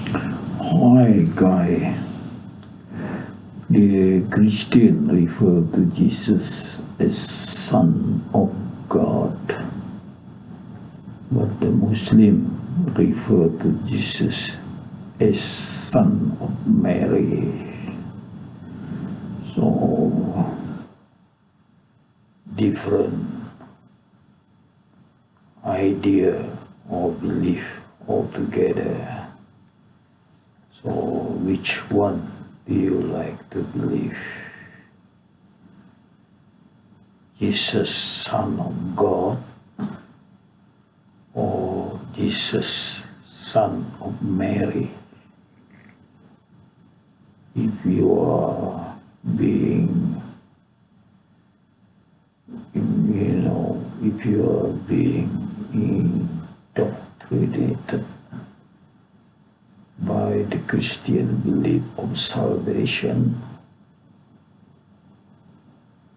Hi, Guy. The Christian refer to Jesus as Son of God, but the Muslim refer to Jesus as Son of Mary. So, different idea or belief altogether. So, which one do you like to believe? Jesus, Son of God, or Jesus, Son of Mary? If you are being, if you are being indoctrinated by the Christian belief of salvation,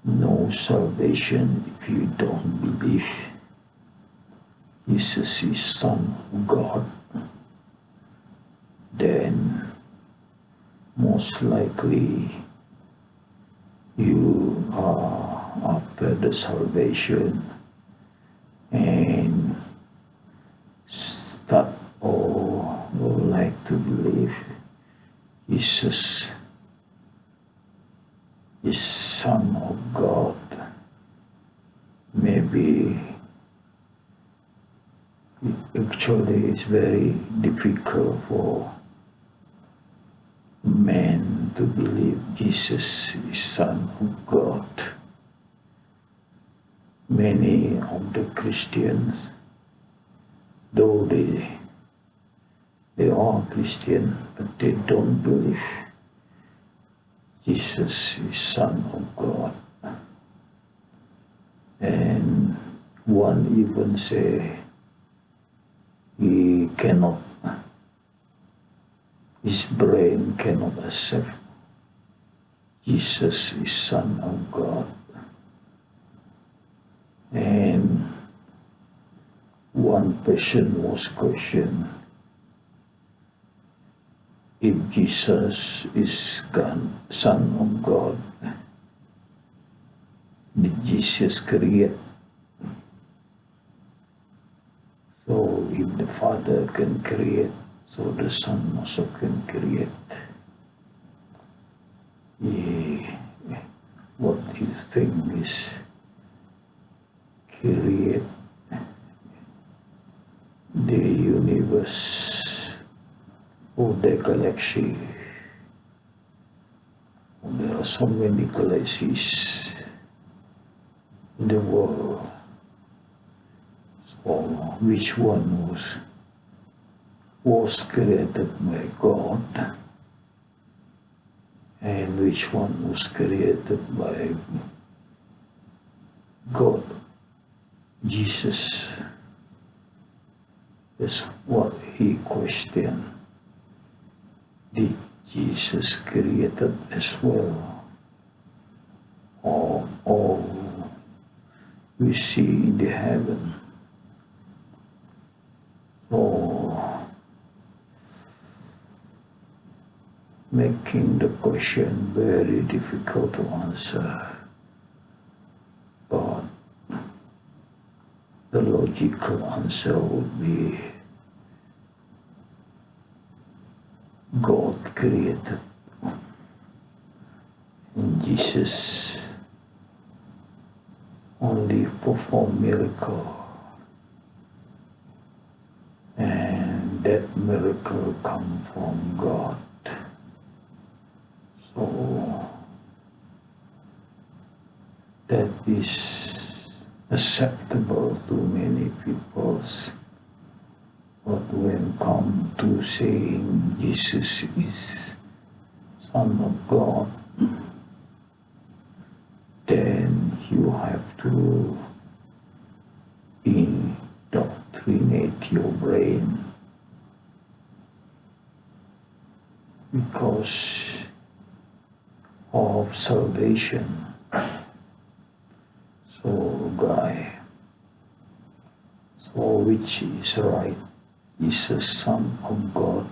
no salvation if you don't believe Jesus is Son of God, then most likely you are after the salvation and start or would like to believe Jesus is Son of God. Maybe actually it's very difficult for man to believe Jesus is Son of God. Many of the Christians, though they are Christian, but they don't believe Jesus is Son of God. And one even say he cannot, his brain cannot accept Jesus is Son of God. And one person was questioned, if Jesus is God, Son of God, did Jesus create? So if the Father can create, so the Son also can create. What you think is create the universe or the galaxy. There are so many galaxies in the world. So which one was created by God and which one was created by God? Jesus. That's what he questioned. Did Jesus created as well? Or all we see in the heaven? Or making the question very difficult to answer. But the logical answer would be God created. And Jesus only performed miracle. And that miracle come from God. So that is acceptable to many peoples. But when come to saying Jesus is Son of God, then you have to indoctrinate your brain, because of salvation. So, Guy, so which is right? Is a Son of God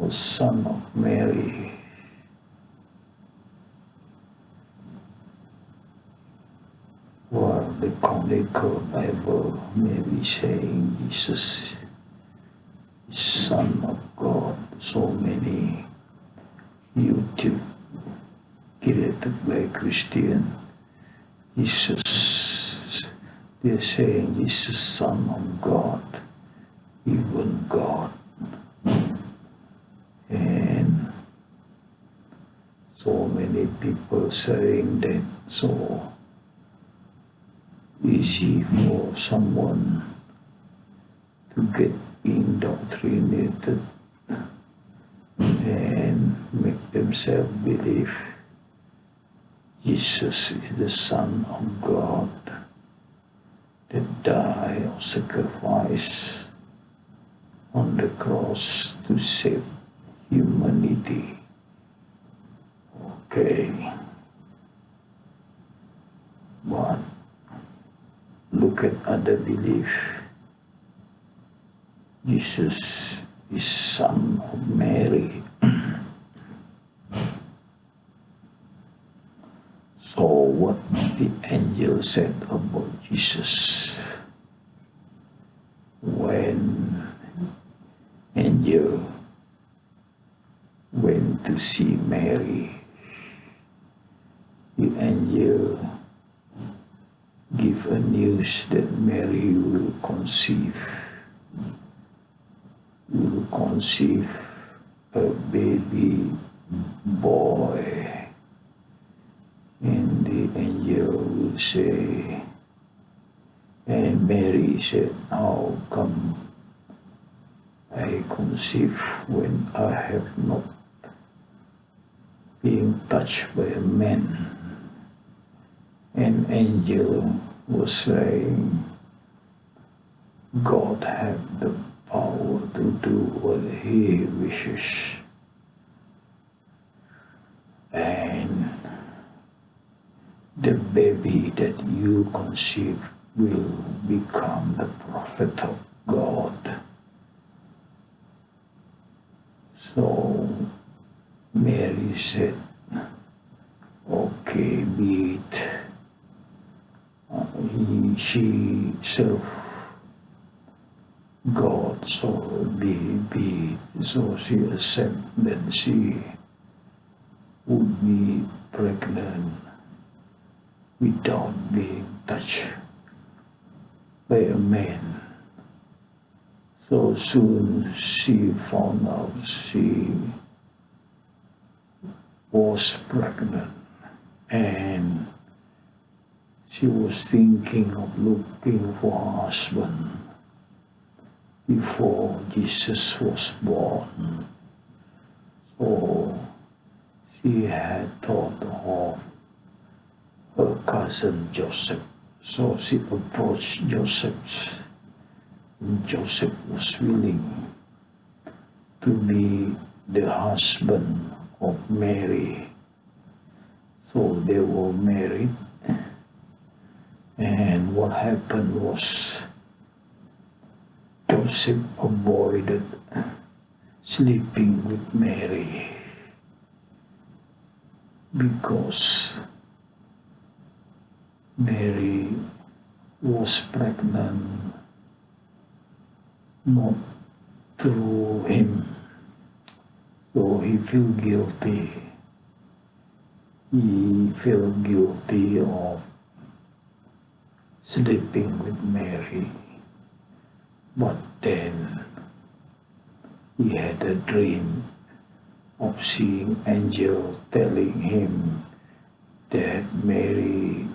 O Son of Mary, where the Canonical Bible may be saying Jesus is Son of God. So many YouTube created by Christian, Jesus, they're saying Jesus Son of God, even God. And so many people saying that so easy for someone to get indoctrinated and make themselves believe Jesus is the Son of God that died or sacrificed on the cross to save humanity. Okay. But look at other belief. Jesus is Son of Mary. So what the angel said about Jesus when angel went to see Mary, the angel give a news that Mary will conceive a baby boy. And the angel will say, and Mary said, how come I conceive when I have not been touched by a man? An angel was saying, God have the power to do what he wishes. And the baby that you conceive will become the prophet of God. So Mary said, okay, be it. She served God, so be it. So she accepted that she would be pregnant without being touched by a man. So soon she found out she was pregnant, and she was thinking of looking for a husband before Jesus was born. So she had thought of her cousin Joseph. So she approached Joseph, and Joseph was willing to be the husband of Mary. So they were married, and what happened was Joseph avoided sleeping with Mary because Mary was pregnant not through him. So he felt guilty. He felt guilty of sleeping with Mary. But then he had a dream of seeing angel telling him that Mary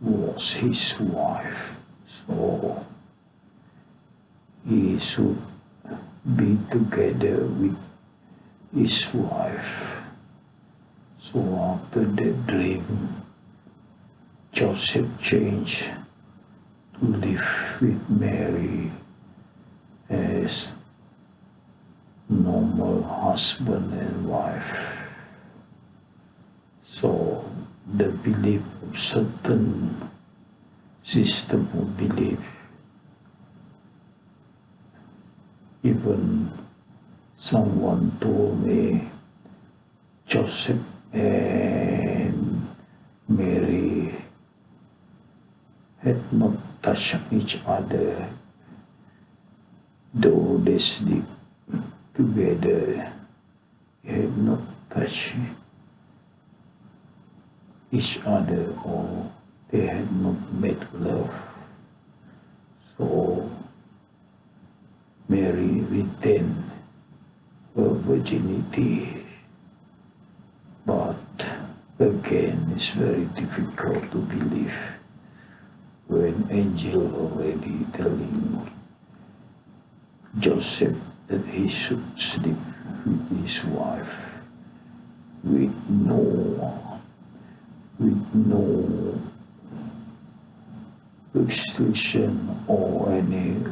was his wife. So he should be together with his wife. So after that dream, Joseph changed to live with Mary as normal husband and wife. So the belief of certain system of belief, even Someone told me Joseph and Mary had not touched each other, though they sleep together. They had not touched each other, or they had not made love. So Mary retained her virginity, but again it's very difficult to believe when angel already telling Joseph that he should sleep with his wife with no restriction or any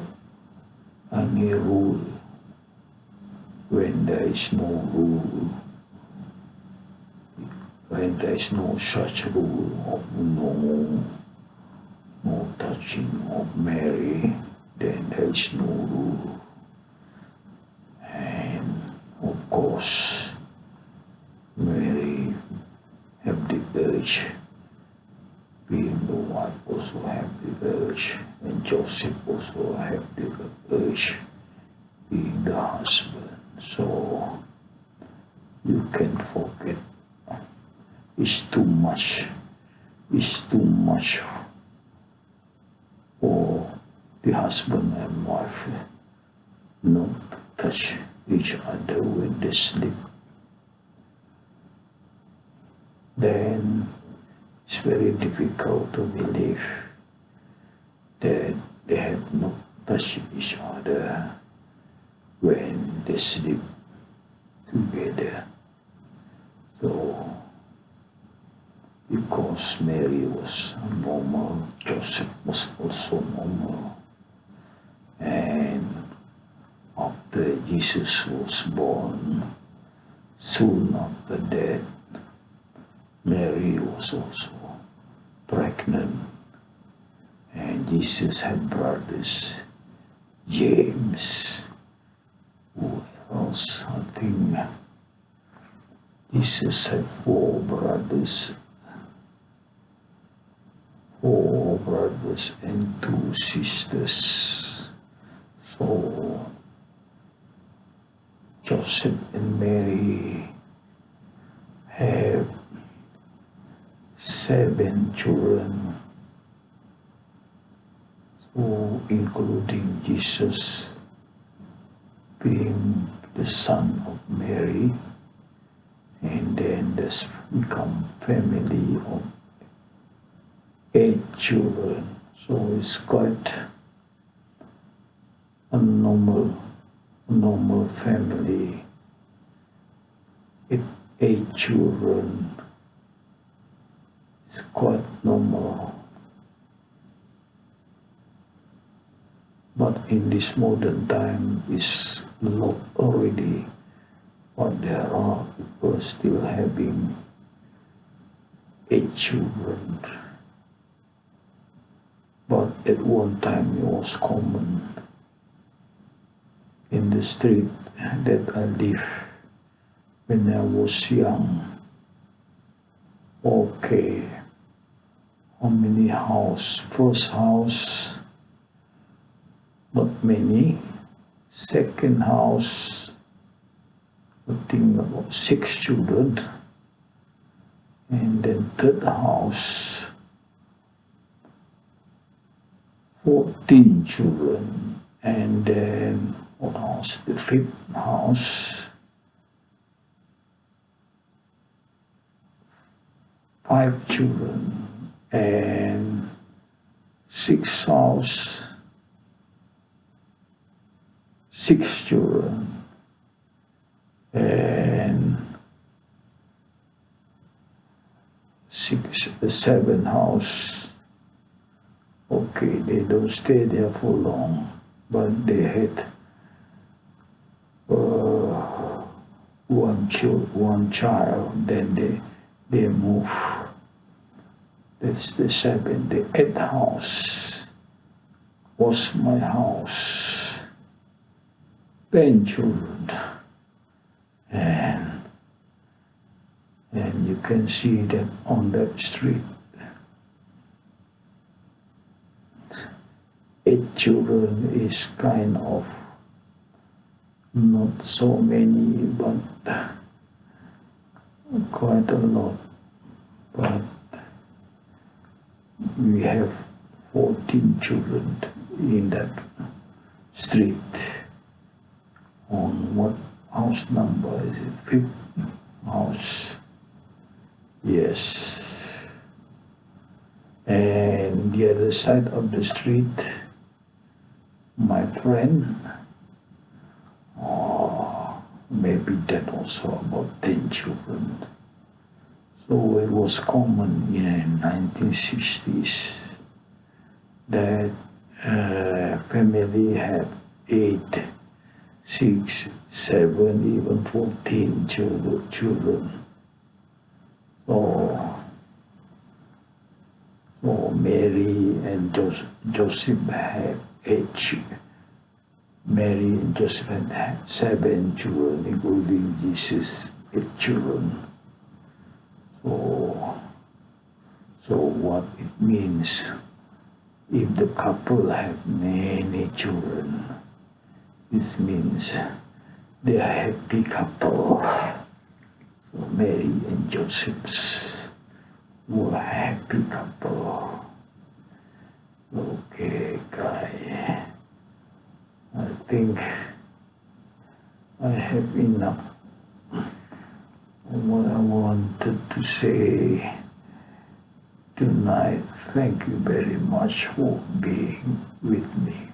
rule. When there is no rule, when there is no such rule of no touching of Mary, then there is no rule. And of course, Mary have the urge, being the wife also have the urge, and Joseph also have the urge, being the husband. So you can forget. It's too much. It's too much for the husband and wife not to touch each other when they sleep. Then it's very difficult to believe that they have not touched each other when they sleep together. So, because Mary was normal, Joseph was also normal. And after Jesus was born, soon after that, Mary was also pregnant. And Jesus had brothers, James. Who else? I think Jesus had four brothers and two sisters. So Joseph and Mary have 7 children, so including Jesus being the son of Mary, and then there's become family of 8 children. So it's quite a normal family. 8 children is quite normal. But in this modern time, it's a lot already. But there are people still having 8 children. But at one time it was common in the street that I lived when I was young. Okay, how many house? First house, not many. Second house, I think about 6 children. And then third house, 14 children. And then what else? The fifth house, 5 children. And sixth house, 6 children. And the 7th house, okay, they don't stay there for long, but they had one child, then they move. That's the 7th. The 8th house was my house. 10 children. can see that on that street, 8 children is kind of not so many, but quite a lot. But we have 14 children in that street. On what house number is it? 5th house. Yes. And the other side of the street, my friend, maybe that also about 10 children. So it was common in 1960s that family had 8, 6, 7, even 14 children. So Mary and Joseph had 8 children. Mary and Joseph had 7 children, including Jesus, 8 children. So what it means, if the couple have many children, this means they are a happy couple. So Mary and Joseph were a happy couple. Okay, guy. I think I have enough of what I wanted to say tonight. Thank you very much for being with me.